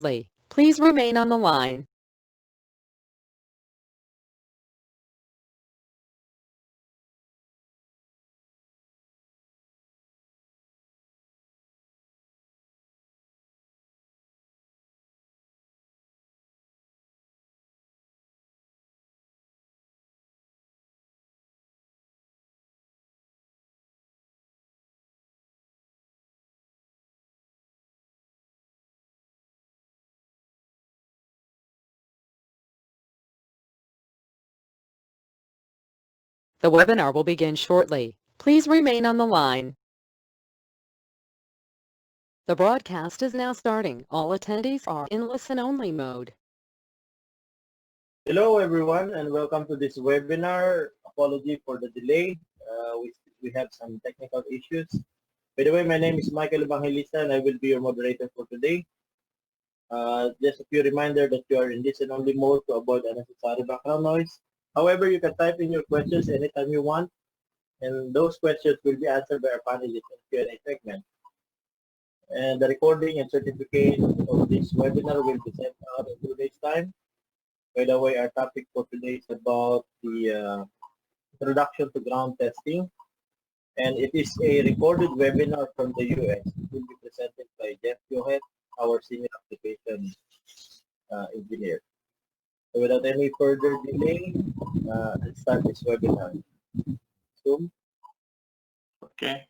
Please remain on the line. The webinar will begin shortly. Please remain on the line. The broadcast is now starting. All attendees are in listen-only mode. Hello everyone and welcome to this webinar. Apology for the delay. We have some technical issues. By the way, my name is Michael Evangelista and I will be your moderator for today. Just a few reminder that you are in listen-only mode to avoid unnecessary background noise. However, you can type in your questions anytime you want, and those questions will be answered by our panelists in the Q&A segment. And the recording and certificate of this webinar will be sent out in 2 days' time. By the way, our topic for today is about the introduction to ground testing. And it is a recorded webinar from the US. It will be presented by Jeff Johet, our senior application engineer. So without any further delay, let's start this webinar. Zoom. Okay.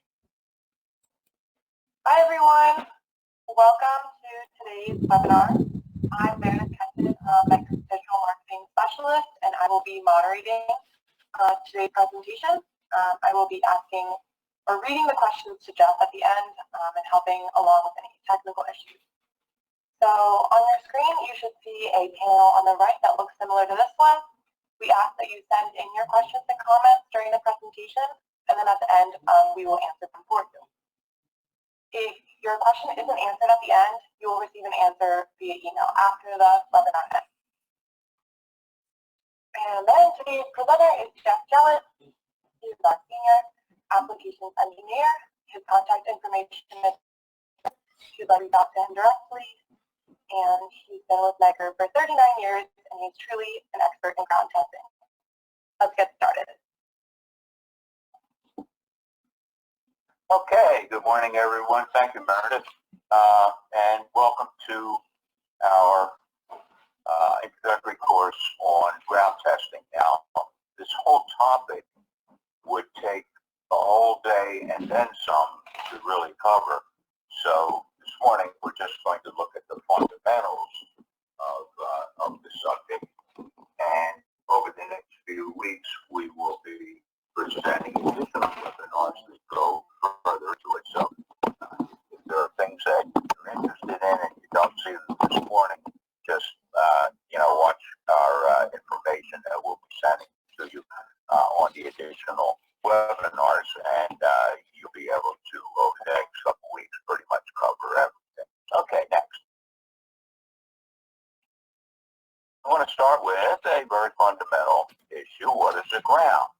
Hi everyone, welcome to today's webinar. I'm Meredith Keston, Megger Digital Marketing Specialist, and I will be moderating today's presentation. I will be asking or reading the questions to Jeff at the end and helping along with any technical issues. So on your screen, you should see a panel on the right that looks similar to this one. We ask that you send in your questions and comments during the presentation, and then at the end, we will answer them for you. If your question isn't answered at the end, you will receive an answer via email after the webinar ends. And then today's presenter is Jeff Johet. He's our senior applications engineer. His contact information is to reach out to him directly. And he's been with Megger for 39 years, and he's truly an expert in ground testing. Let's get started. Okay, good morning everyone. Thank you, Meredith. And welcome to our introductory course on ground testing. Now, this whole topic would take the whole day and then some to really cover. So this morning we're just going to look at the fundamentals of the subject. And over the next few weeks we will be presenting additional webinars that go further to it. So if there are things that you're interested in and you don't see them this morning, just watch our information that we'll be sending to you on the additional webinars, and you'll be able to, over the next couple of weeks, pretty much cover everything. Okay, next. I want to start with a very fundamental issue. What is a ground?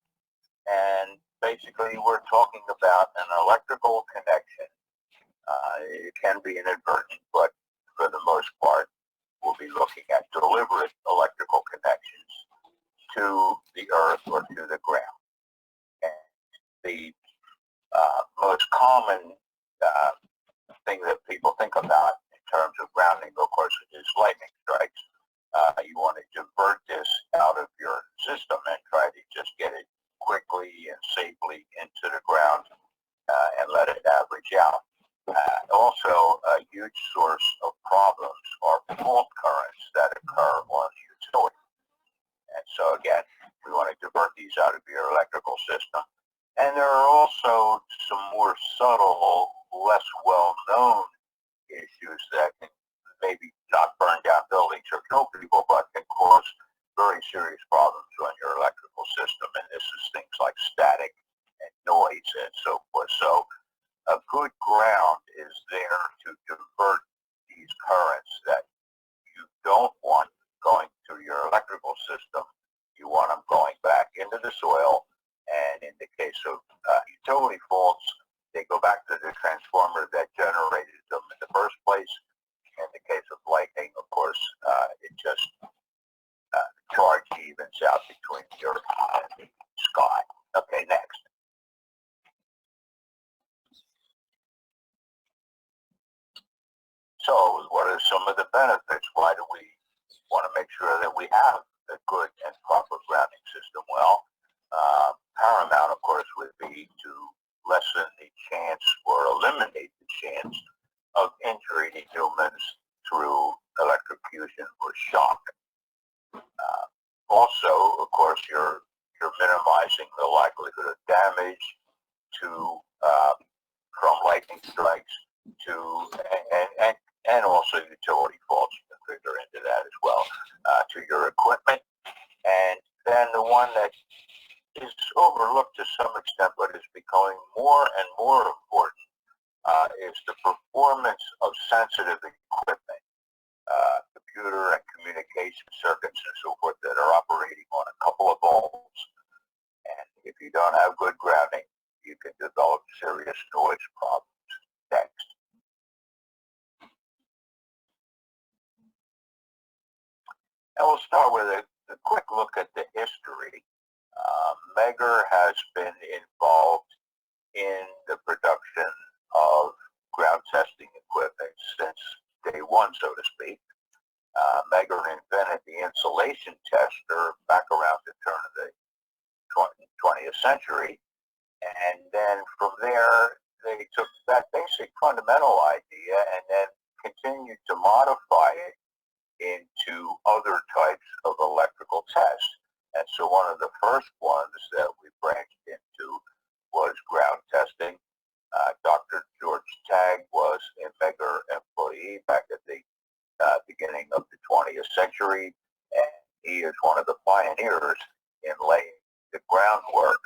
And basically, we're talking about an electrical connection. It can be inadvertent, but for the most part, we'll be looking at deliberate electrical connections to the earth or to the ground. And the most common thing that people think about in terms of grounding, of course, is lightning strikes. You want to divert this out of your system and try to just get it quickly and safely into the ground and let it average out. Also, a huge source of problems are fault currents that occur on the utility. And so again, we want to divert these out of your electrical system. And there are also some more subtle, less well-known issues that can maybe not burn down buildings or kill people, but can cause very serious problems on your electrical system. And this is things like static and noise and so forth. So a good ground is there to divert these currents that you don't want going through your electrical system. You want them going back into the soil, and in the case of utility faults, they go back to the transformer that generated them in the first place. In the case of lightning, distance out between the Earth and the sky. Okay, next. So what are some of the benefits? Why do we want to make sure that we have a good and proper grounding system? Well, paramount, of course, would be to lessen the chance or eliminate the chance of injury to humans through electrocution or shock. Also, of course, you're minimizing the likelihood of damage to from lightning strikes to and also utility faults. You can figure into that as well, to your equipment. And then the one that is overlooked to some extent, but is becoming more and more important, is the performance of sensitive equipment, computer and communication circuits and so forth that are operating on a couple of volts. And if you don't have good grounding, you can develop serious noise problems. Next. And we'll start with a quick look at the history. Megger has been involved in the production of ground testing equipment since day one, so to speak. Megger invented the insulation tester back around the turn of the 20th century. And then from there, they took that basic fundamental idea and then continued to modify it into other types of electrical tests. And so one of the first ones that we branched into was ground testing. Dr. George Tagg was a Megger employee back at the beginning of the 20th century, and he is one of the pioneers in laying the groundwork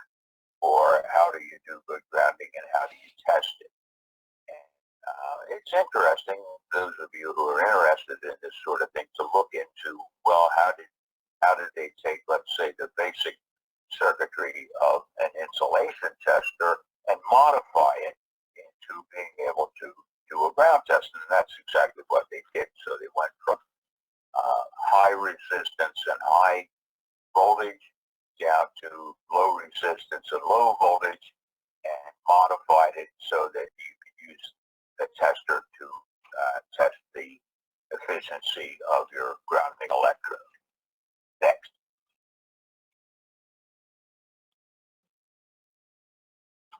for how do you do good grounding and how do you test it. And it's interesting, those of you who are interested in this sort of thing, to look into, well, how did they take, let's say, the basic circuitry of an insulation tester and modify it into being able to do a ground test? And that's exactly what they did. So they went from high resistance and high voltage down to low resistance and low voltage, and modified it so that you could use a tester to test the efficiency of your grounding electrode. Next.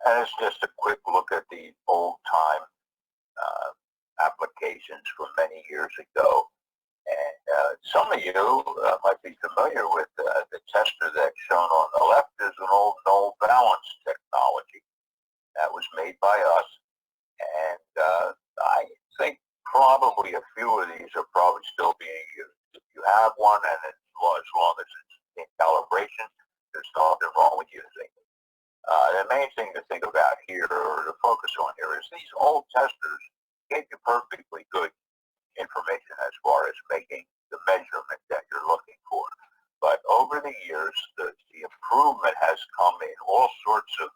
And it's just a quick look at the old-time applications from many years ago. And some of you might be familiar with the tester that's shown on the left is an old null balance technology that was made by us. And I think probably a few of these are probably still being used. If you have one, and as long as it's in calibration, there's nothing wrong with using it. The main thing to think about here, or to focus on here, is these old testers gave you perfectly good information as far as making the measurement that you're looking for. But over the years, the improvement has come in all sorts of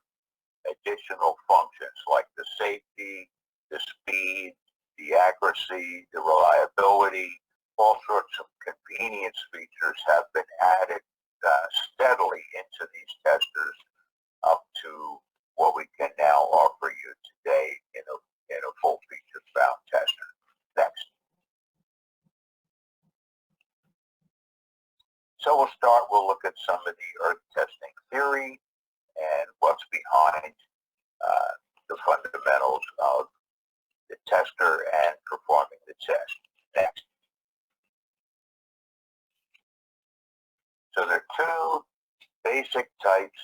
additional functions, like the safety, the speed, the accuracy, the reliability. All sorts of convenience features have been added steadily into these testers, up to what we can now offer you today in a full feature found tester. Next. So we'll look at some of the earth testing theory and what's behind the fundamentals of the tester and performing the test. Next. So there are two basic types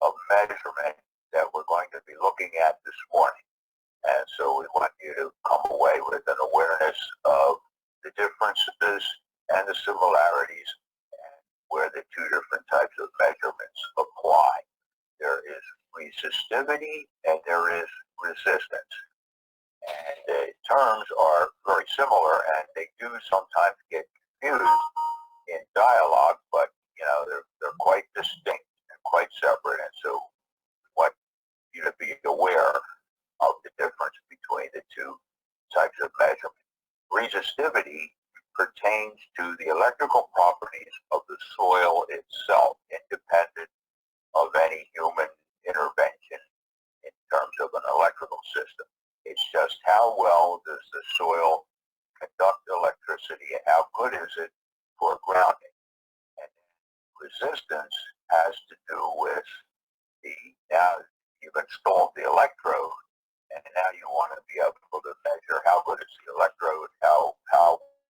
of measurement that we're going to be looking at this morning. And so we want you to come away with an awareness of the differences and the similarities, and where the two different types of measurements apply. There is resistivity and there is resistance. And the terms are very similar, and they do sometimes get confused in dialogue, but they're quite distinct and quite separate. And so we want you to be aware of the difference between the two types of measurement. Resistivity pertains pertains to the electrical properties of the soil itself, independent of any human intervention in terms of an electrical system. It's just how well does the soil conduct electricity and how good is it for grounding. And resistance has to do with now you've installed the electrode, and now you want to be able to measure how good is the electrode, how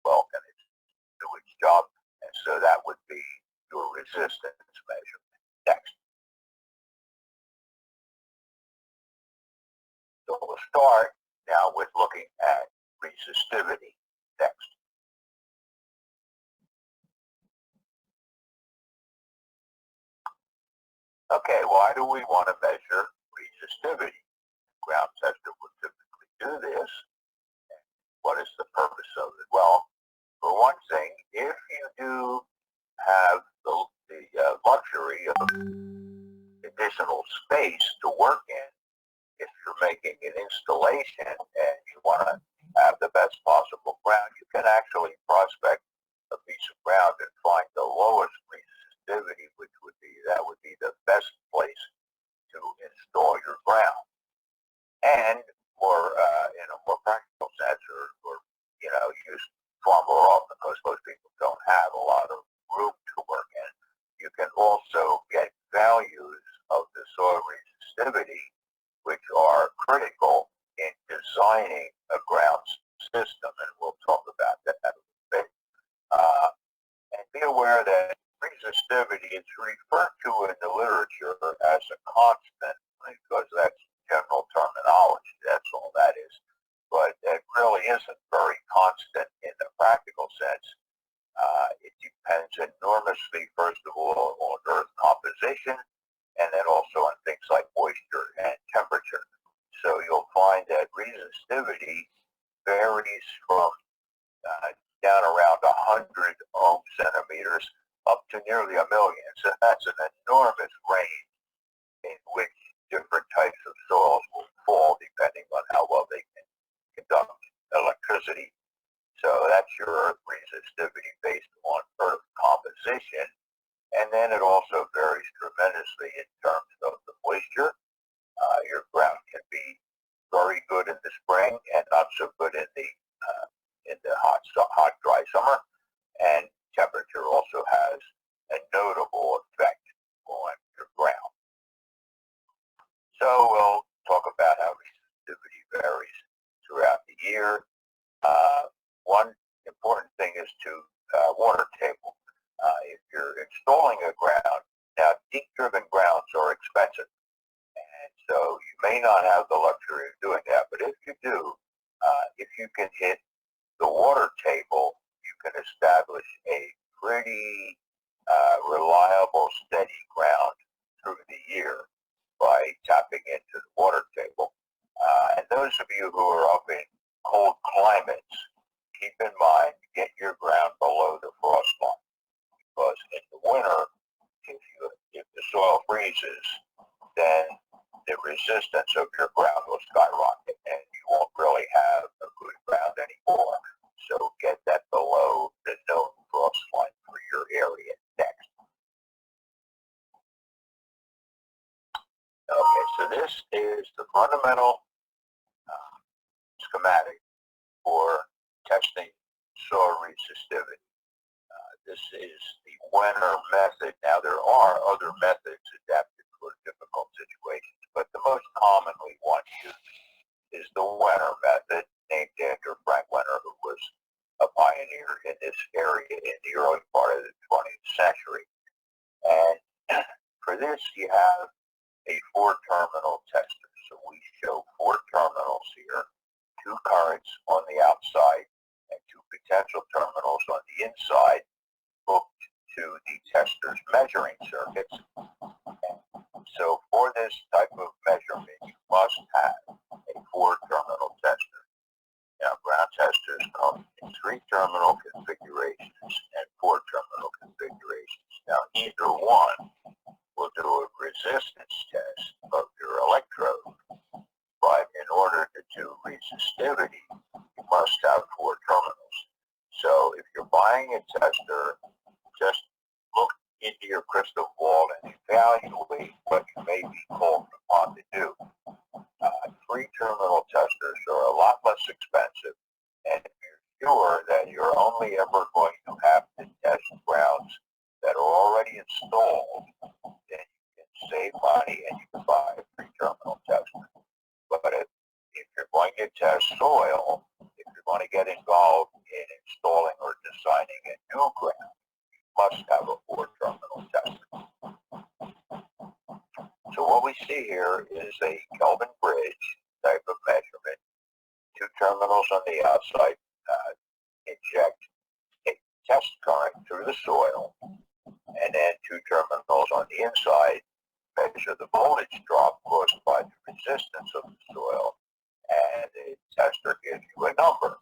well can it do its job, and so that would be your resistance measurement. Next. So we'll start now with looking at resistivity. Next. Okay, why do we want to measure resistivity? Ground tester would typically do this. What is the purpose of it? Well, for one thing, if you do have the luxury of additional space to work in, if you're making an installation and you want to have the best possible ground, you can actually prospect a piece of ground and find the lowest resistivity, which would be the best place to install your ground. And more in a more practical sense, or used far more often because most people don't have a lot of room to work in. You can also get values of the soil resistivity, which are critical in designing a ground system, and we'll talk about that a little bit. And be aware that resistivity is referred to in the literature as a constant, because that's general terminology, that's all that is. But it really isn't very constant in the practical sense. It depends enormously, first of all, on earth composition, and then also on things like moisture and temperature. So you'll find that resistivity varies from down around 100 ohm centimeters up to nearly 1 million. So that's an enormous range in which different types of soils will fall depending on how well they can conduct electricity. So that's your earth resistivity based on earth composition. And then it also varies tremendously in terms of the moisture. Your ground can be very good in the spring and not so good in the hot, dry summer. And temperature also has a notable effect on your ground. So we'll talk about how resistivity varies throughout the year. One important thing is to water table. If you're installing a ground, now deep-driven grounds are expensive, and so you may not have the luxury of doing that, but if you do, if you can hit the water table, you can establish a pretty reliable, steady ground through the year by tapping into the water table. And those of you who are up in cold climates, keep in mind, get your ground below the frost line, because in the winter, if the soil freezes, then the resistance of your ground will skyrocket, and you won't really have a good ground anymore. So get that below the known frost line for your area next. Okay, so this is the fundamental schematic for testing soil resistivity. This is the Wenner method. Now, there are other methods adapted for difficult situations, but the most commonly one used is the Wenner method, named after Frank Wenner, who was a pioneer in this area in the early part of the 20th century. And for this, you have a 4-terminal tester. So we show 4 terminals here, 2 currents on the outside and 2 potential terminals on the inside, hooked to the tester's measuring circuits. So for this type of measurement, you must have a 4-terminal tester. Now, ground testers come in 3-terminal configurations and 4-terminal configurations. Now, either one will do a resistance test of your electrode, but in order to do resistivity, you must have 4 terminals. So if you're buying buying a tester, just look into your crystal ball and evaluate what you may be called upon to do. Three terminal testers are a lot less expensive, and if you're sure that you're only ever going to have to test grounds that are already installed, then you can save money and you can buy a three terminal tester. But if you're going to test soil, if you're going to get involved in installing or designing a new ground, you must have a four terminal tester. So what we see here is a Kelvin bridge type of measurement. Two terminals on the outside inject a test current through the soil, and then two terminals on the inside measure the voltage drop caused by the resistance of the soil, and the tester gives you a number.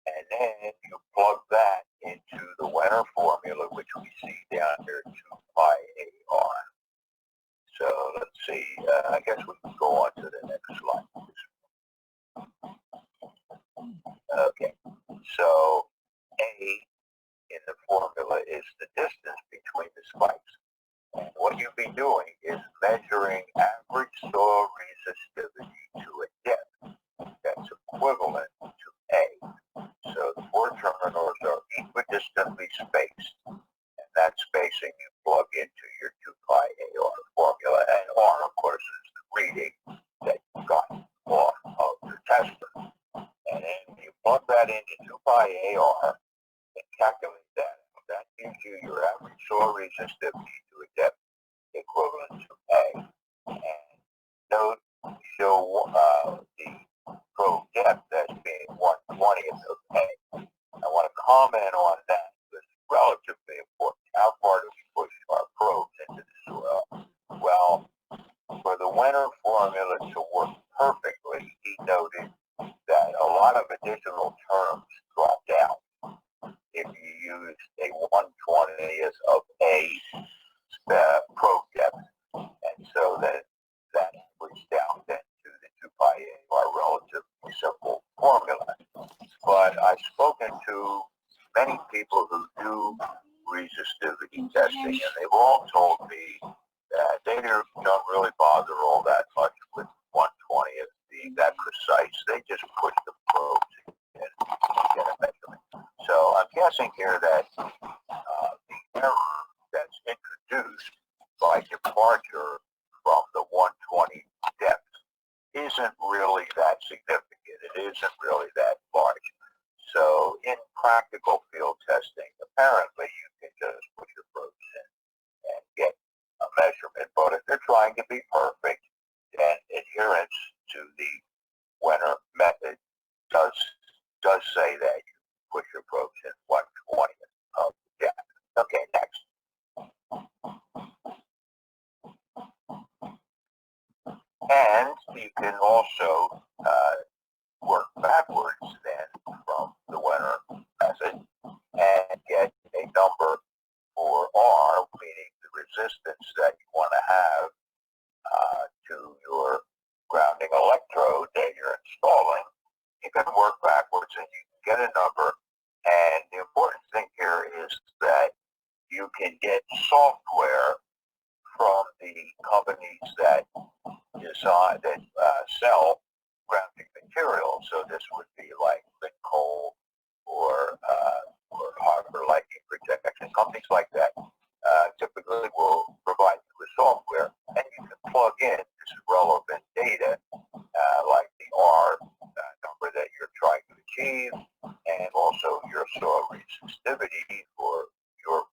And then you plug that into the Wenner formula, which we see down here, 2 pi AR. So let's see, I guess we can go on to the next slide. Okay, so A in the formula is the distance between the spikes. And what you'll be doing is measuring average soil resistivity to a depth that's equivalent to A. So the four terminals are equidistantly spaced, and that spacing you plug into your 2 pi AR formula, and R, of course, is the reading that you got off of your tester. And then you plug that into 2 pi AR and calculate that. That gives you your average soil resistivity to a depth equivalent to A. And note, show the probe depth as being 1/20th of A. I want to comment on that because it's relatively important. How far do we push our probes into the soil? Well, for the Wenner formula to work perfectly, he noted that a lot of additional terms dropped out if you use a 1/20th of A probe depth. And so that brings down then to the 2 pi A, our relatively simple formula. But I've spoken to many people who do resistivity testing, and they've all told me that they don't really bother all that much with 1/20th being that precise. They just push the probes and get a measurement. So I'm guessing here that the error that's introduced by departure from the 1/20 depth isn't really that significant. It isn't really that large. So in practical field testing, apparently you can just put your probes in and get a measurement. But if they're trying to be perfect, then adherence to the Wenner method does say that you put your probes in 1/20th of the depth. Okay, next. And you can also work backwards then from the Wenner method and get a number for R, meaning the resistance that you want to have to your grounding electrode that you're installing. You can work backwards and you can get a number. And the important thing here is that you can get software from the companies that sell grounding materials. So this would be like Coal or Harbor Lightning Protection. Companies like that typically will provide you with software, and you can plug in this relevant data like the R number that you're trying to achieve, and also your soil resistivity for your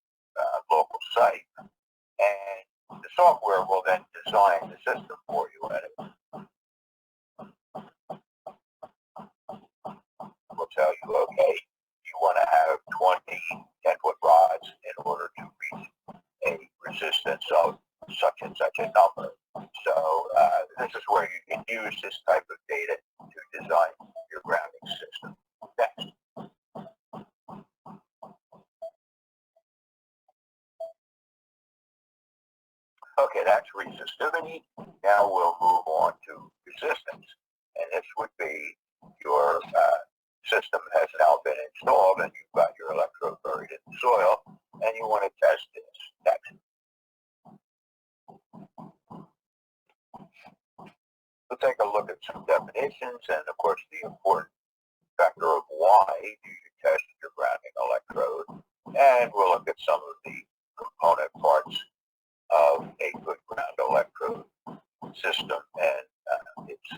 local site. And the software will then design the system for you, and it will tell you, okay, you want to have 20 10-foot rods in order to reach a resistance of such and such a number. So this is where you can use this type of data to design your grounding system. Next. Okay, that's resistivity. Now we'll move on to resistance. And this would be your system has now been installed and you've got your electrode buried in the soil and you want to test this. Next. We'll take a look at some definitions and of course the important factor of why do you test your grounding electrode, and we'll look at some of the component parts of a good ground electrode system and its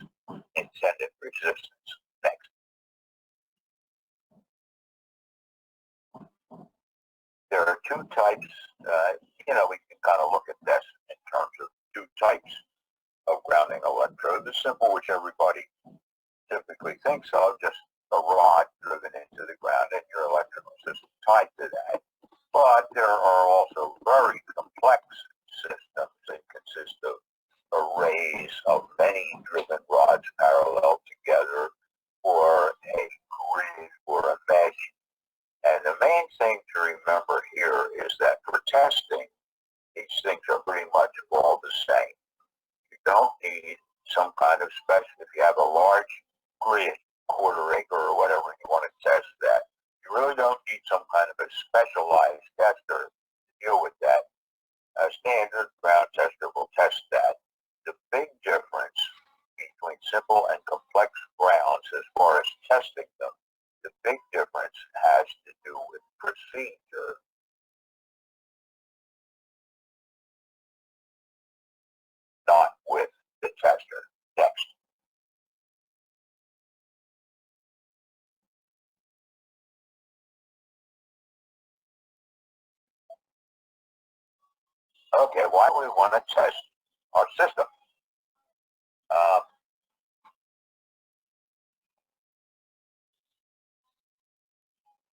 intended resistance. Next. There are two types, we can kind of look at this in terms of two types of grounding electrode. The simple, which everybody typically thinks of, just a rod driven into the ground and your electrical system tied to that. But there are also very complex systems that consist of arrays of many driven rods parallel together, or a grid, or a mesh. And the main thing to remember here is that for testing, these things are pretty much all the same. You don't need some kind of special, if you have a large grid, quarter acre or whatever, and you want to test that, you really don't need some kind of a specialized tester to deal with that. A standard ground tester will test that. The big difference between simple and complex grounds as far as testing them, the big difference has to do with procedure, not with the tester. Next. Okay, why do we want to test our system?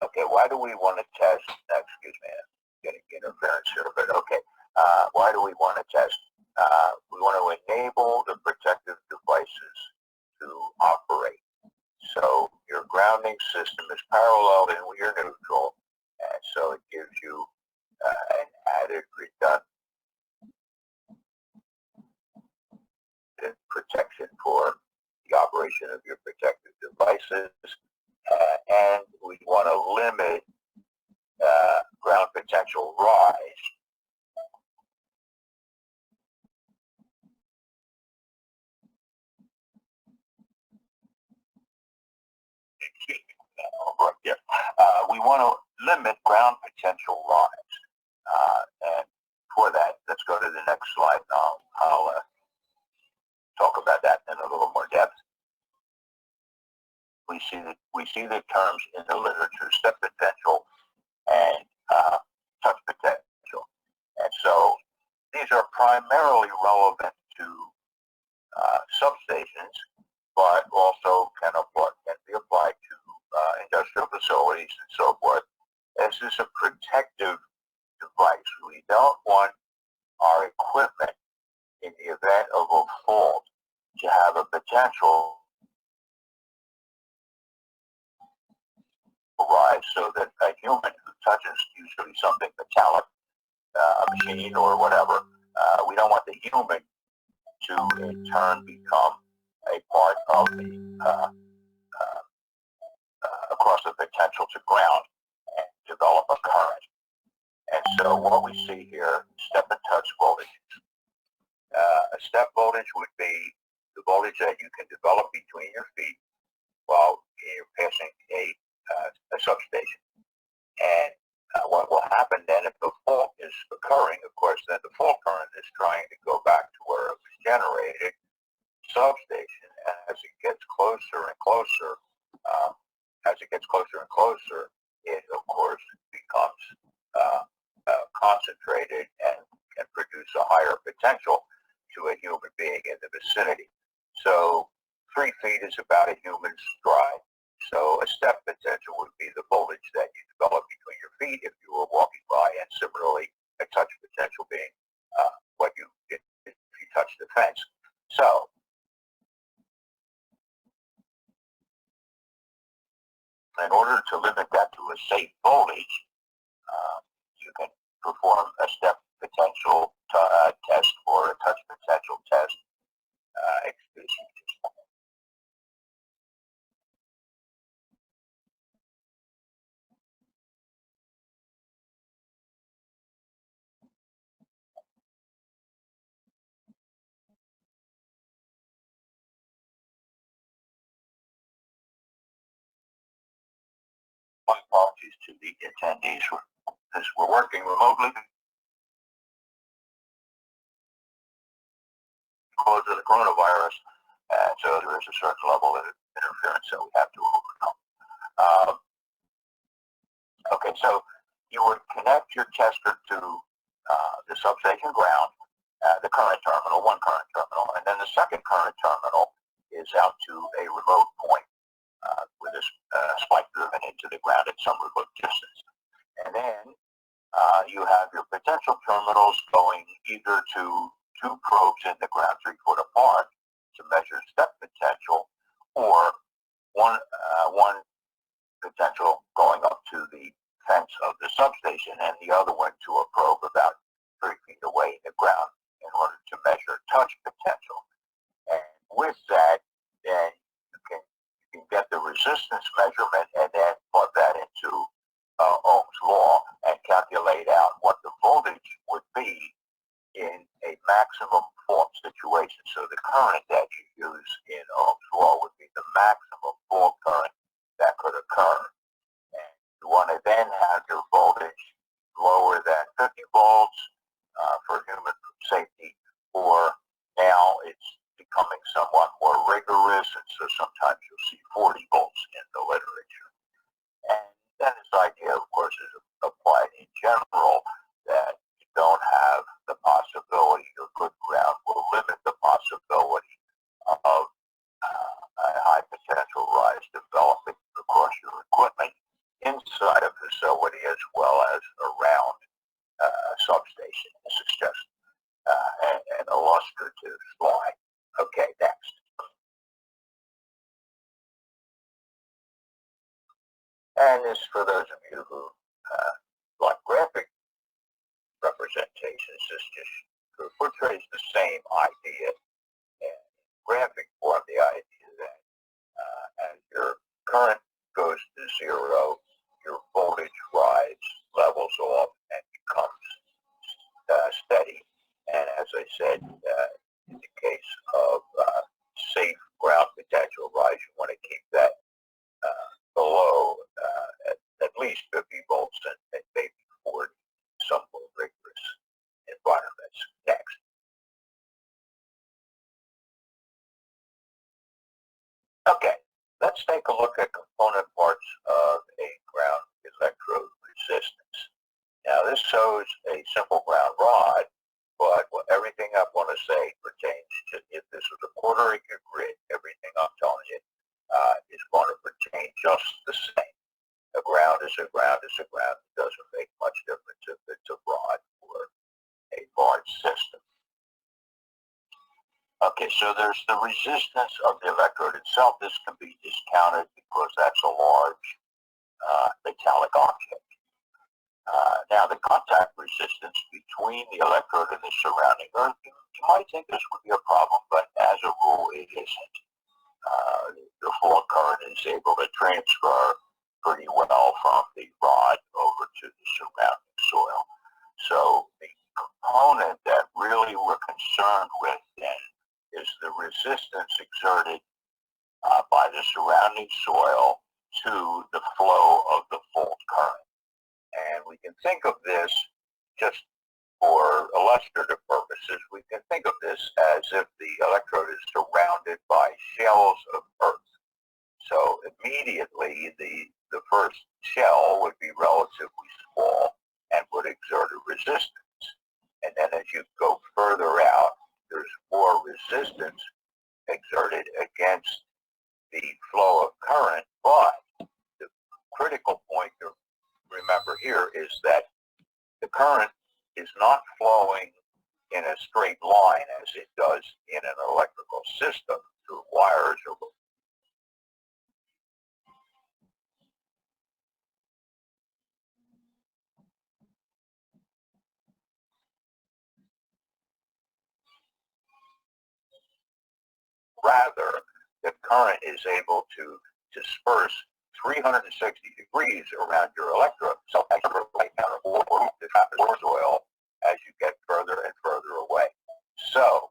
Okay, why do we want to test, excuse me, I'm getting interference here, but okay. Why do we want to test? We want to enable the protective devices to operate. So your grounding system is parallel in your neutral, and so it gives you an added redundant protection for the operation of your protective devices. And we want to limit ground potential rise. Excuse me, right there. We want to limit ground potential rise. And for that, let's go to the next slide, and I'll talk about that in a little more depth. We see the terms in the literature: step potential and touch potential. And so these are primarily relevant to substations, but also can be applied to industrial facilities and so forth. This is a protective device. We don't want our equipment, in the event of a fault, to have a potential rise so that a human who touches usually something metallic, a machine or whatever, we don't want the human to in turn become a part of the across the potential to ground and develop a current. And so what we see here, step and touch voltages. A step voltage would be the voltage that you can develop between your feet while you're passing a substation. And what will happen then if the fault is occurring, of course, then the fault current is trying to go back to where it was generated, substation, and as it gets closer and closer, it of course becomes concentrated and can produce a higher potential to a human being in the vicinity. So 3 feet is about a human stride. So a step potential would be the voltage that you develop between your feet if you were walking by, and similarly a touch potential being what you did if you touch the fence. So in order to limit that to a safe voltage, you can perform a step potential test or a touch potential test. Excuse me. apologies to the attendees as we're working remotely because of the coronavirus, and so there is a certain level of interference that we have to overcome. Okay, so you would connect your tester to the substation ground, the current terminal, one current terminal, and then the second current terminal is out to a remote point with a spike driven into the ground at some remote distance. And then you have your potential terminals going either to two probes in the ground 3 foot apart to measure step potential, or one potential going up to the fence of the substation and the other one to a probe about 3 feet away in the ground in order to measure touch potential. And with that, then you can get the resistance measurement and then plug that into Ohm's law and calculate out what the voltage would be in a maximum fault situation. So the current that you use in Ohm's law would be the maximum fault current that could occur. And you want to then have your voltage lower than 50 volts for human safety, or now it's becoming somewhat more rigorous, and so sometimes you'll see 40 volts in the literature. And then this idea, of course, is applied in general, that you don't have the possibility, your good ground will limit the possibility of a high potential rise developing across your equipment inside a facility as well as around a substation. This is just an illustrative slide. Okay, next. And this, for those of you who like graphic representations, this just portrays the same idea in graphic form, the idea that as your current goes to zero, your voltage rise, levels off, and becomes steady. And as I said, in the case of safe ground potential rise, you want to keep that below at least 50 volts and maybe 40, some more rigorous environments. Next. Okay, let's take a look at component parts of a ground electrode resistance. Now this shows a simple ground rod, but everything I want to say pertains to, if this was a quarter-acre grid, everything I'm telling you is going to pertain just the same. A ground is a ground is a ground. It doesn't make much difference if it's a rod or a large system. Okay, so there's the resistance of the electrode itself. This can be discounted because that's a large metallic object. Now, the contact resistance between the electrode and the surrounding earth, you might think this would be a problem, but as a rule, it isn't. The fault current is able to transfer pretty well from the rod over to the surrounding soil. So the component that really we're concerned with then is the resistance exerted by the surrounding soil to the flow of the fault current. And we can think of this, just for illustrative purposes, we can think of this as if the electrode is surrounded by shells of earth. So immediately the first shell would be relatively small and would exert a resistance. And then as you go further out, there's more resistance exerted against the flow of current. But the critical point to remember here is that the current is not flowing in a straight line as it does in an electrical system through wires or rather, the current is able to disperse 360 degrees around your electrode. So as you right down the soil as you get further and further away. So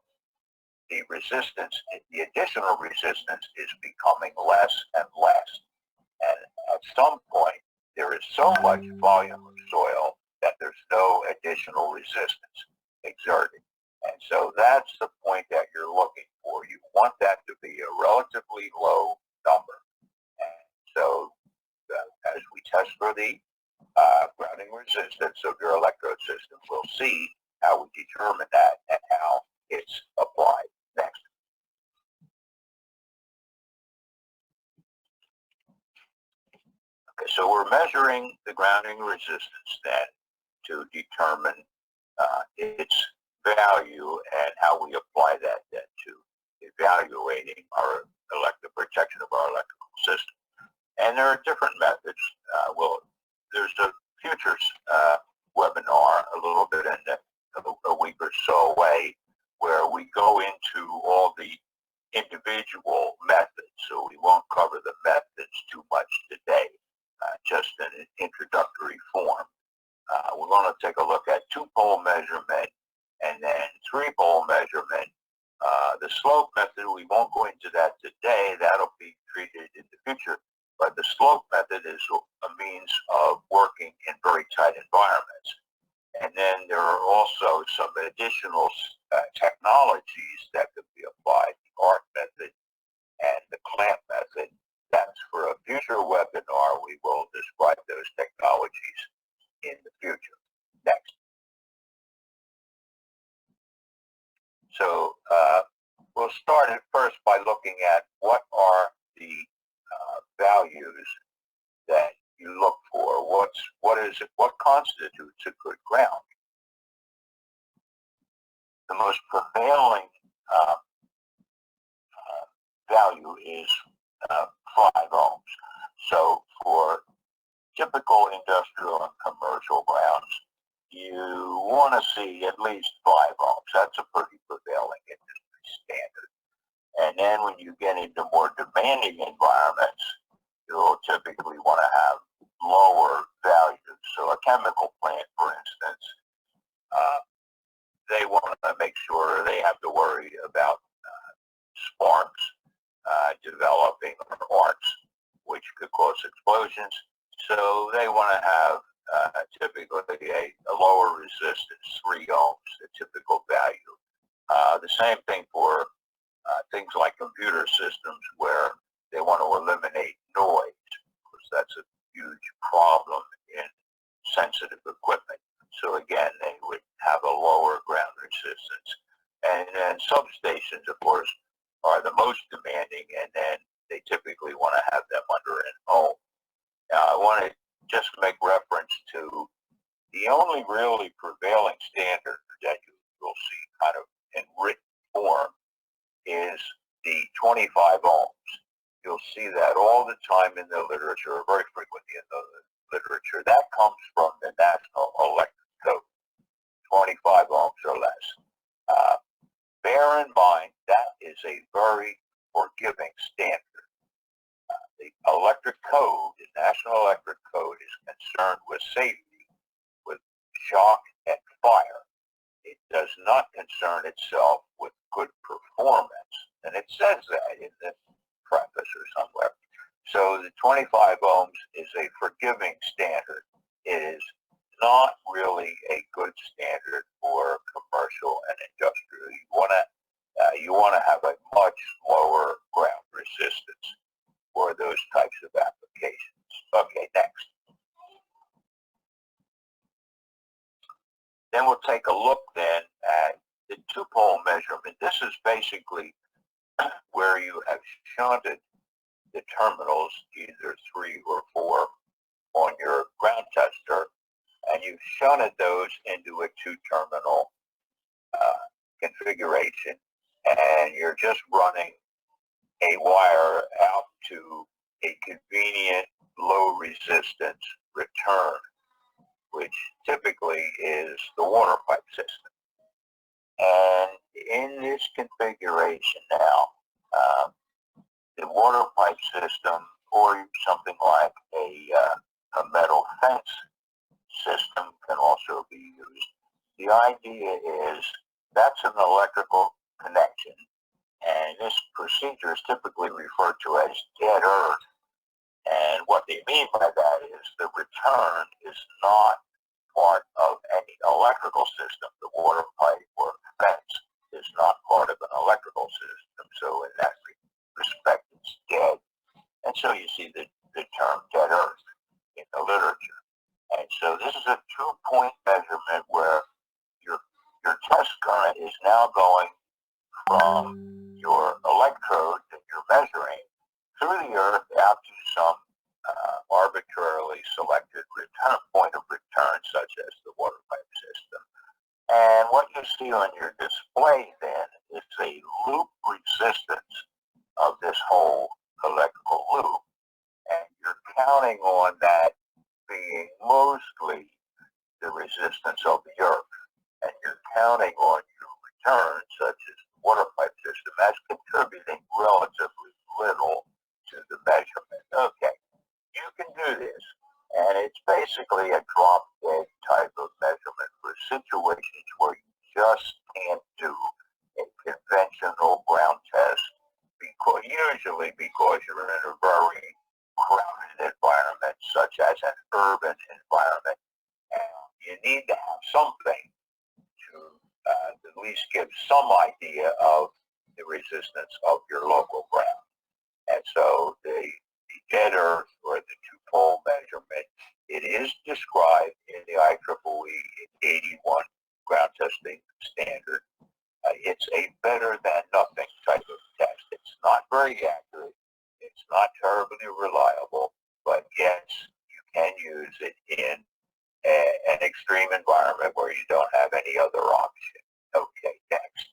the resistance, the additional resistance is becoming less and less. And at some point, there there is so much volume of soil that there's no additional resistance exerted. And so that's the point that you're looking for. You want that to be a relatively low number. And so as we test for the grounding resistance of your electrode system, we'll see how we determine that and how it's applied. Next. Okay, so we're measuring the grounding resistance then to determine its value and how we apply that then to evaluating our protection of our electrical system. And there are different methods. There's a futures webinar a little bit in a week or so away where we go into all the individual methods. So we won't cover the methods too much today, just in an introductory form. We're going to take a look at two-pole measurement and then three-pole measurement. The slope method, we won't go into that today. That'll be treated in the future. But the slope method is a means of working in very tight environments. And then there are also some additional technologies that could be applied, the arc method and the clamp method. That's for a future webinar. We will describe those technologies in the future. Next. So we'll start it first by looking at what are the values that you look for. What constitutes a good ground? The most prevailing value is 5 ohms. So for typical industrial and commercial grounds, you want to see at least 5 ohms. That's a pretty prevailing industry standard. And then when you get into more demanding environments, you'll typically want to have lower values. So a chemical plant, for instance, they want to make sure they have to worry about sparks developing or arcs, which could cause explosions. So they want to have typically a lower resistance, 3 ohms, the typical value. The same thing for things like computer systems where they want to eliminate noise, because that's a huge problem in sensitive equipment. So again, they would have a lower ground resistance. And then substations, of course, are the most demanding, and then they typically want to have them under an ohm. Now, I want to just make reference to the only really prevailing standard that you'll see kind of in written form is the 25 ohms. You'll see that all the time in the literature, very frequently in the literature. That comes from the National Electric Code, 25 ohms or less. Bear in mind, that is a very forgiving standard. The electric code, the National Electric Code, is concerned with safety, with shock and fire. It does not concern itself with good performance. And it says that in the preface or somewhere. So the 25 ohms is a forgiving standard. It is not really a good standard for commercial and industrial. You want to have a much lower ground resistance for those types of applications. Okay, next. Then we'll take a look then at the two-pole measurement. This is basically where you have shunted the terminals, either 3 or 4, on your ground tester, and you've shunted those into a 2-terminal configuration, and you're just running a wire out to a convenient low resistance return, which typically is the water pipe system. And in this configuration now, the water pipe system, or something like a metal fence system, can also be used. The idea is that's an electrical connection, and this procedure is typically referred to as dead earth. And what they mean by that is the return is not part of any electrical system. The water pipe or fence is not part of an electrical system. So in that respect, it's dead. And so you see the term dead earth in the literature. And so this is a 2-point measurement where your test current is now going from your electrode that you're measuring through the earth out to some arbitrarily selected point of return, such as the water pipe system. And what you see on your display then is a loop resistance of this whole electrical loop. And you're counting on that being mostly the resistance of the earth. And you're counting on your return, such as the water pipe system, as contributing relatively little to the measurement. Okay, you can do this. And it's basically a drop-dead type of measurement for situations where you just can't do a conventional ground test, usually because you're in a very crowded environment, such as an urban environment, and you need to have something to at least give some idea of the resistance of your local ground. And so the dead earth or the 2-pole measurement, it is described in the IEEE 81 ground testing standard. It's a better than nothing type of test. It's not very accurate. It's not terribly reliable, but yes, you can use it in an extreme environment where you don't have any other option. Okay, next.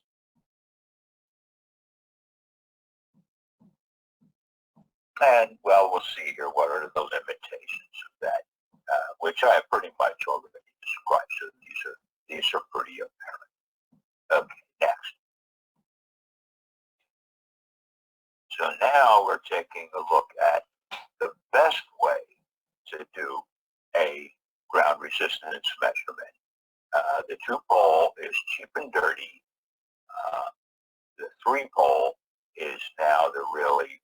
And, well, we'll see here what are the limitations of that, which I have pretty much already described. So these are pretty apparent. Okay, next. So now we're taking a look at the best way to do a ground resistance measurement. The 2-pole is cheap and dirty. The 3-pole is now the really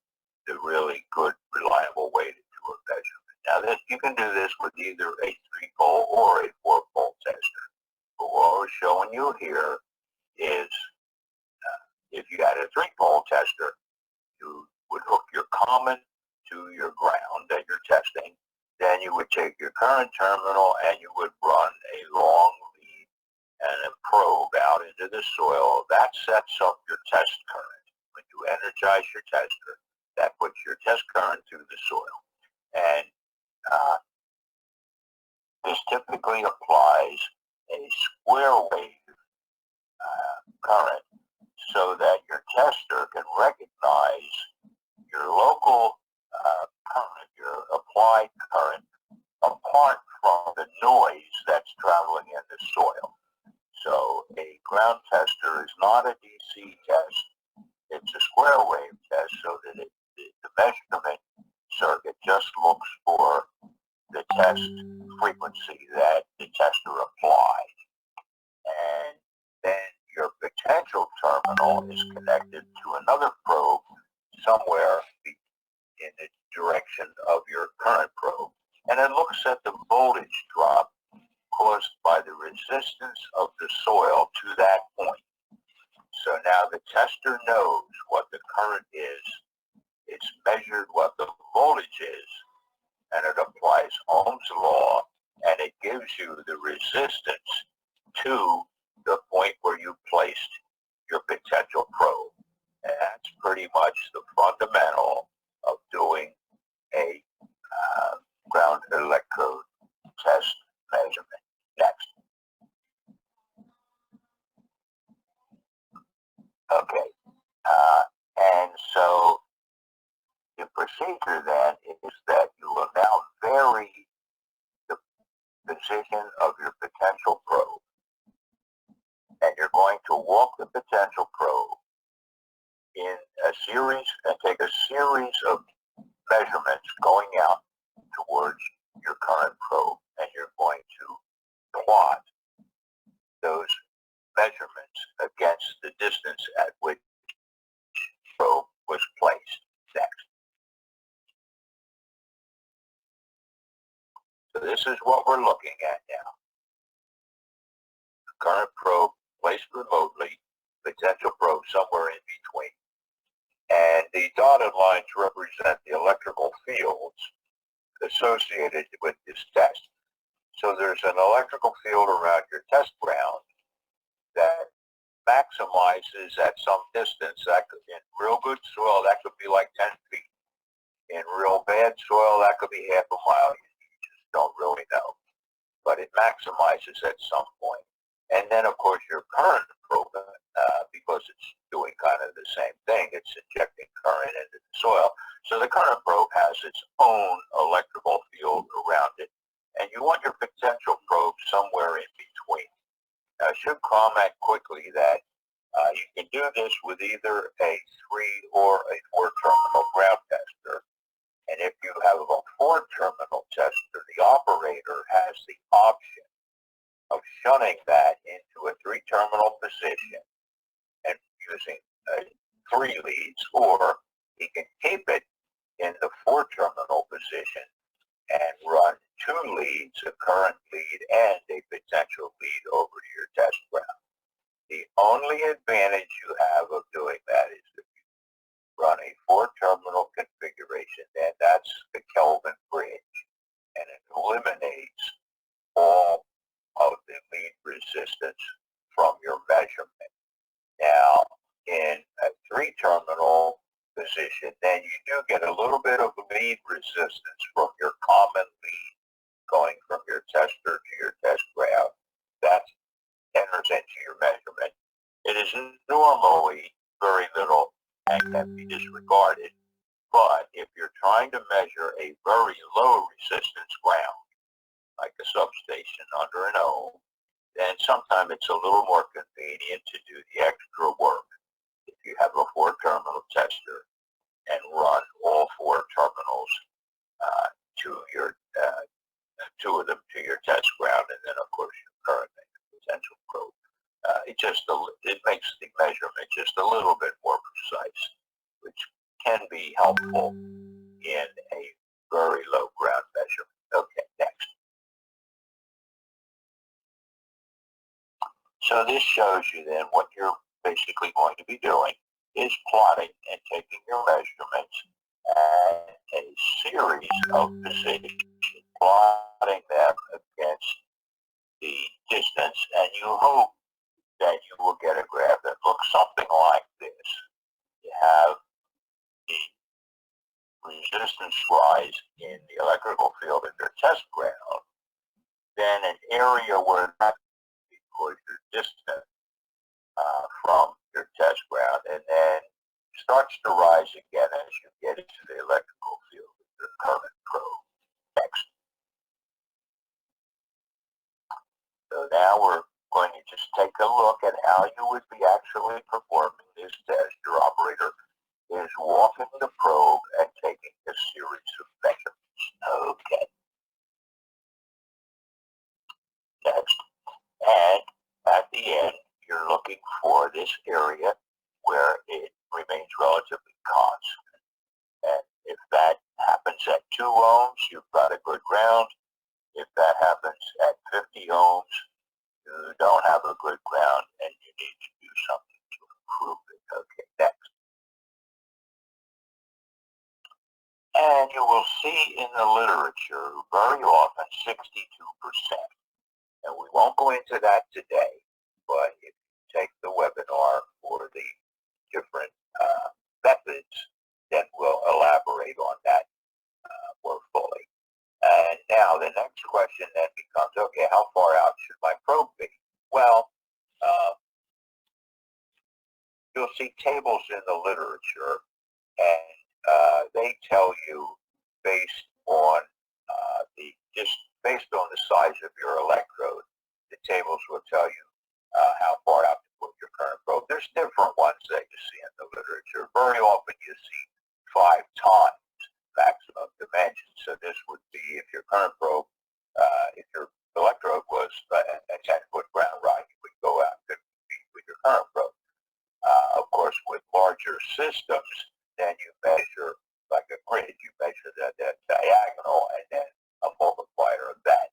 good, reliable way to do a measurement. Now, you can do this with either a 3-pole or a 4-pole tester. But what we're showing you here is if you had a 3-pole tester, you would hook your common to your ground that you're testing. Then you would take your current terminal and you would run a long lead and a probe out into the soil. That sets up your test current. When you energize your tester, that puts your test current through the soil. And this typically applies a square wave current so that your tester can recognize your local current, your applied current, apart from the noise that's traveling in the soil. So a ground tester is not a DC test. It's a square wave test so that the measurement circuit just looks for the test frequency that the tester applied. And then your potential terminal is connected to another probe somewhere in the direction of your current probe. And it looks at the voltage drop caused by the resistance of the soil to that point. So now the tester knows what the current is. It's measured what the voltage is, and it applies Ohm's law, and it gives you the resistance to the point where you placed your potential probe. And that's pretty much the fundamental of doing a ground electrode test measurement. Next. Okay. And so the procedure then is that you will now vary the position of your potential probe. And you're going to walk the potential probe in a series and take a series of measurements going out towards your current probe. And you're going to plot those measurements against the distance at which the probe was placed. Next. what we're looking at now. Current probe placed remotely, potential probe somewhere in between. And the dotted lines represent the electrical fields associated with this test. So there's an electrical field around your test ground that maximizes at some distance. That could, in real good soil, that could be like 10 feet. In real bad soil, that could be half a mile. You just don't really know. But it maximizes at some point. And then, of course, your current probe, because it's doing kind of the same thing, it's injecting current into the soil. So the current probe has its own electrical field around it. And you want your potential probe somewhere in between. Now, I should comment quickly that you can do this with either a 3 or a 4-terminal ground tester. And if you have a 4-terminal tester, the operator has the option of shunting that into a 3-terminal position and using 3 leads, or he can keep it in the 4-terminal position and run 2 leads, a current lead and a potential lead over to your test ground. The only advantage you have of doing that is if you run a 4-terminal configuration, and that's the Kelvin bridge, and it eliminates all of the lead resistance from your measurement. Now, in a 3-terminal position, then you do get a little bit of lead resistance from your common lead going from your tester to your test ground. That enters into your measurement. It is normally very little and can be disregarded, but if you're trying to measure a very low resistance ground, like a substation under an ohm, then sometimes it's a little more convenient to do the extra work if you have a 4-terminal tester and run all 4 terminals to your 2 of them to your test ground, and then of course your current and potential probe. It makes the measurement just a little bit more precise, which can be helpful in a very low ground measurement. Okay, next. So this shows you then what you're basically going to be doing is plotting and taking your measurements at a series of positions, plotting them against the distance, and you hope that you will get a graph that looks something like this. You have the resistance rise in the electrical field at your test ground, then an area where that because you're distant from your test ground, and then starts to rise again as you get into the electrical field of your current probe. Next. So now we're going to just take a look at how you would be actually performing this test. Your operator is walking the probe and taking a series of measurements. Okay. Next. And at the end, you're looking for this area where it remains relatively constant. And if that happens at 2 ohms, you've got a good ground. If that happens at 50 ohms, you don't have a good ground and you need to do something to improve it. Okay, next. And you will see in the literature very often 62%. And we won't go into that today, but if you take the webinar for the different methods, then we'll elaborate on that more fully. And now the next question then becomes, okay, how far out should my probe be? Well, you'll see tables in the literature, and they tell you based on based on the size of your electrode, the tables will tell you how far out to put your current probe. There's different ones that you see in the literature. Very often you see 5 times maximum dimensions. So this would be if your current probe, if your electrode was a 10-foot ground rod, you would go out 50 feet with your current probe. Of course, with larger systems, then you measure like a grid. You measure that diagonal and then a multiplier of that.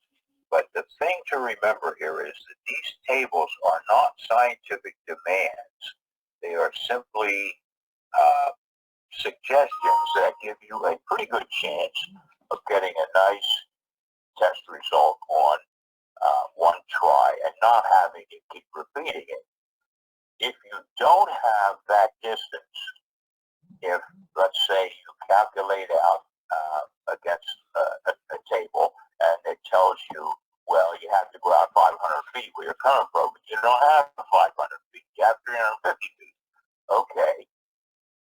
remember here is that these tables are not scientific demands. They are simply suggestions that give you a pretty good chance of getting a nice test result on one try and not having to keep repeating it. If you don't have that distance, if, let's say, you calculate out against a table and it tells you, well, you have to go out 500 feet with your current probe, but you don't have 500 feet, you have 350 feet. Okay,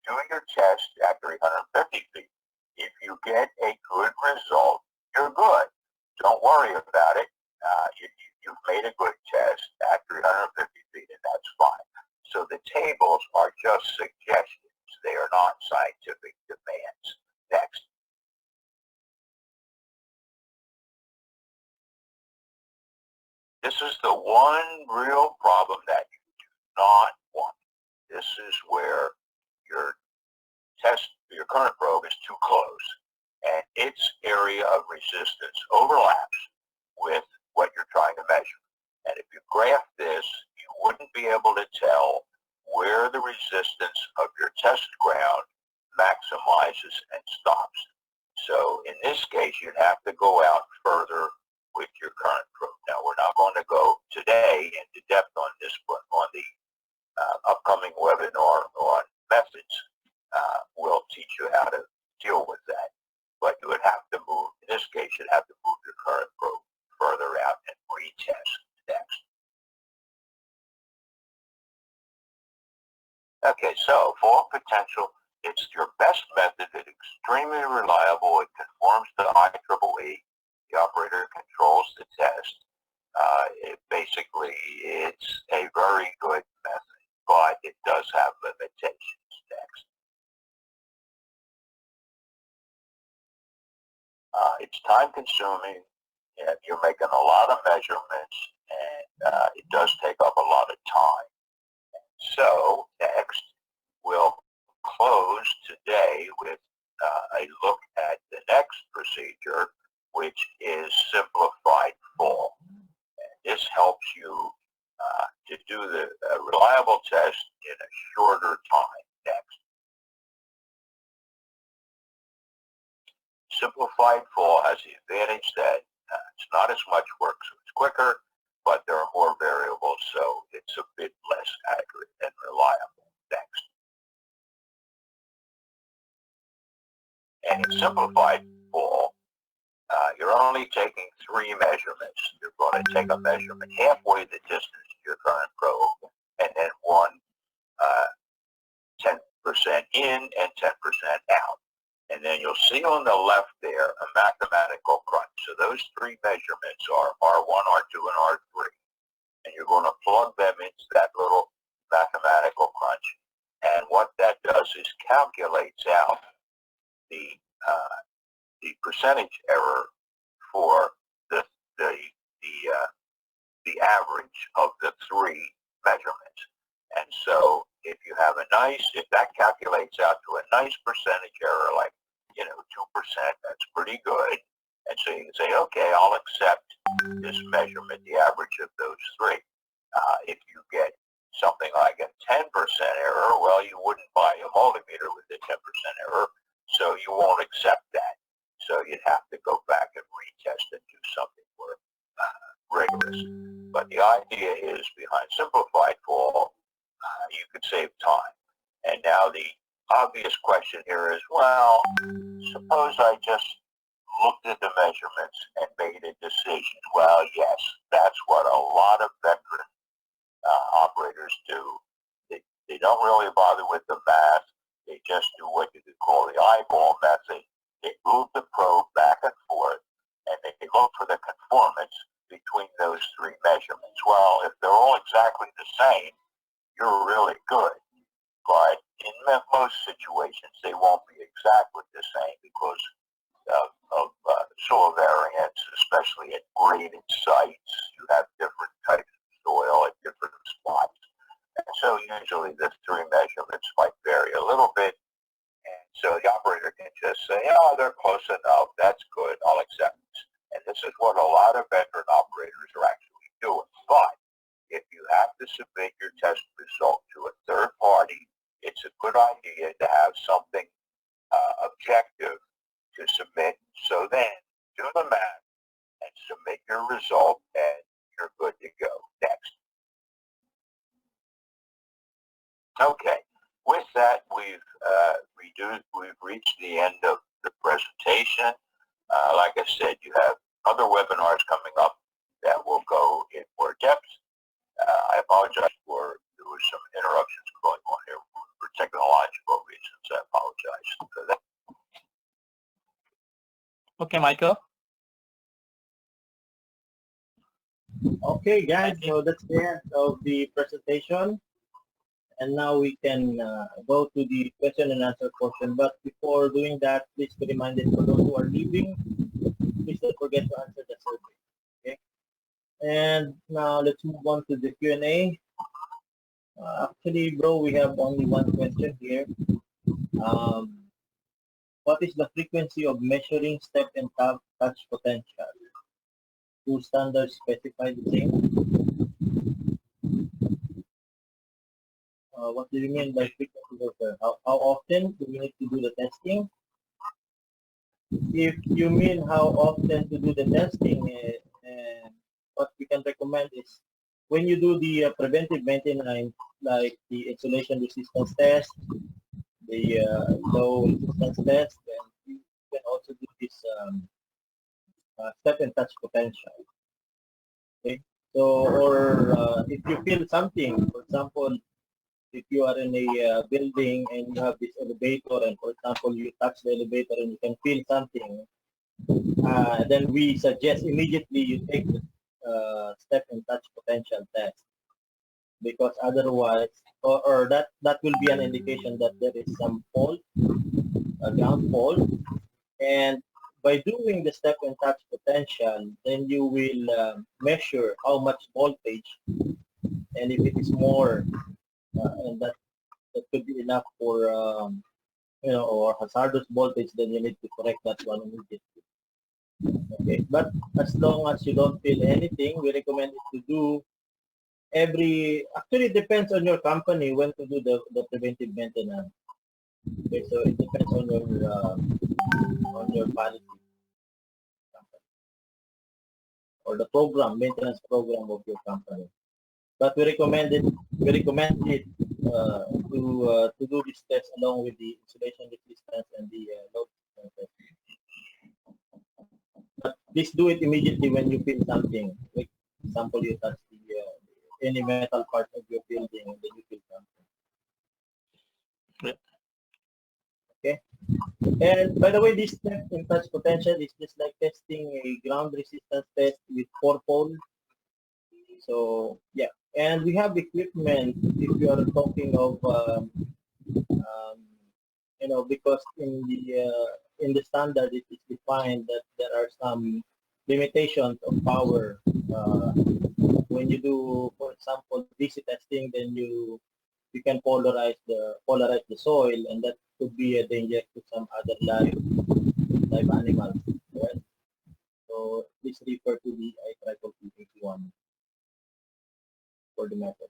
do your test at 350 feet. If you get a good result, you're good. Don't worry about it. You've made a good test at 350 feet, and that's fine. So the tables are just suggestions. They are not scientific demands. Next. This is the one real problem that you do not want. This is where your current probe is too close, and its area of resistance overlaps with what you're trying to measure. And if you graph this, you wouldn't be able to tell where the resistance of your test ground maximizes and stops. So in this case, you'd have to go out further with your current probe. Now, we're not going to go today into depth on this, but on the upcoming webinar on methods, we'll teach you how to deal with that. But you would have to move, in this case, you'd have to move your current probe further out and retest next. Okay, so fault potential, it's your best method. It's extremely reliable. It conforms to IEEE. The operator controls the test. It's a very good method, but it does have limitations. Next. It's time consuming, and you're making a lot of measurements, and it does take up a lot of time. So next, we'll close today with a look at the next procedure, which is simplified fall. And this helps you to do the reliable test in a shorter time. Next. Simplified fall has the advantage that it's not as much work, so it's quicker, but there are more variables, so it's a bit less accurate and reliable. Next. And in simplified fall, you're only taking 3 measurements. You're going to take a measurement halfway the distance to your current probe, and then one 10% in and 10% out. And then you'll see on the left there a mathematical crunch. So those 3 measurements are R1, R2, and R3. And you're going to plug them into that little mathematical crunch. And what that does is calculates out the percentage error for the average of the 3 measurements. And so if you have if that calculates out to a nice percentage error, like 2%, that's pretty good. And so you can say, okay, I'll accept this measurement, the average of those 3. If you get something like a 10% error, well, you wouldn't buy a multimeter with a 10% error, so you won't accept that. So you'd have to go back and retest and do something more rigorous. But the idea is behind simplified fall, you could save time. And now the obvious question here is, well, suppose I just looked at the measurements and made a decision. Well, yes, that's what a lot of veteran operators do. They don't really bother with the math. They just do what you could call the eyeball method. They move the probe back and forth, and they look for the conformance between those 3 measurements. Well, if they're all exactly the same, you're really good. But in most situations, they won't be exactly the same because of soil variance, especially at graded sites. You have different types of soil at different spots. And so usually the 3 measurements might vary a little bit. And so the operator can just say, oh, they're close enough. That's good. I'll accept this. And this is what a lot of veteran operators are actually to submit your test result to a third party, it's a good idea to have something objective to submit. So then do the math and submit your result, and you're good to go. Next. Okay. With that, we've reached the end of the presentation. Like I said, you have other webinars coming up that will go in more depth. I apologize there was some interruptions going on here for technological reasons. I apologize for that. Okay, Michael. Okay, guys, so that's the end of the presentation. And now we can go to the question and answer portion. But before doing that, please be reminded for those who are leaving, please don't forget to answer the survey. Okay. And now let's move on to the Q&A. Actually, bro, we have only one question here. What is the frequency of measuring step and touch potential? Do standards specify the same? What do you mean by frequency of how often do we need to do the testing? If you mean how often to do the testing, what we can recommend is when you do the preventive maintenance, like the insulation resistance test, the low resistance test, then you can also do this step and touch potential. Okay, so or if you feel something, for example, if you are in a building and you have this elevator, and for example you touch the elevator and you can feel something, then we suggest immediately you take the step and touch potential test, because otherwise, or that will be an indication that there is some fault, a ground fault, and by doing the step and touch potential, then you will measure how much voltage, and if it is more, and that could be enough for or hazardous voltage, then you need to correct that one immediately. Okay, but as long as you don't feel anything, we recommend it to do actually it depends on your company when to do the preventive maintenance. Okay, so it depends on your policy or the maintenance program of your company. But we recommend it to do this test along with the insulation resistance and the load resistance test. But please do it immediately when you feel something. Like, for example, you touch any metal part of your building and then you feel something. Okay. And by the way, this step and touch potential is just like testing a ground resistance test with 4-pole. So yeah, and we have equipment if you are talking of because in the standard it is defined that there are some limitations of power. When you do, for example, DC testing, then you can polarize the soil, and that could be a danger to some other live animals. Right? So please refer to the IEEE 81 for the method.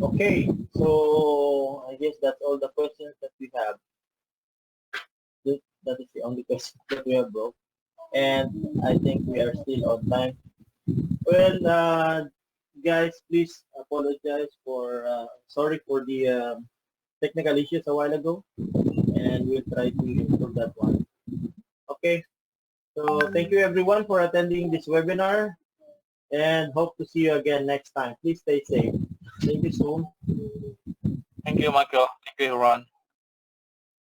Okay, so I guess that's all the questions that we have. That is the only question that we have, bro. And I think we are still on time. Well, guys, please apologize for sorry for the technical issues a while ago, and we'll try to improve that one. Okay, so thank you everyone for attending this webinar, and hope to see you again next time. Please stay safe. Thank you soon. Thank you, Michael. Thank you, Ron.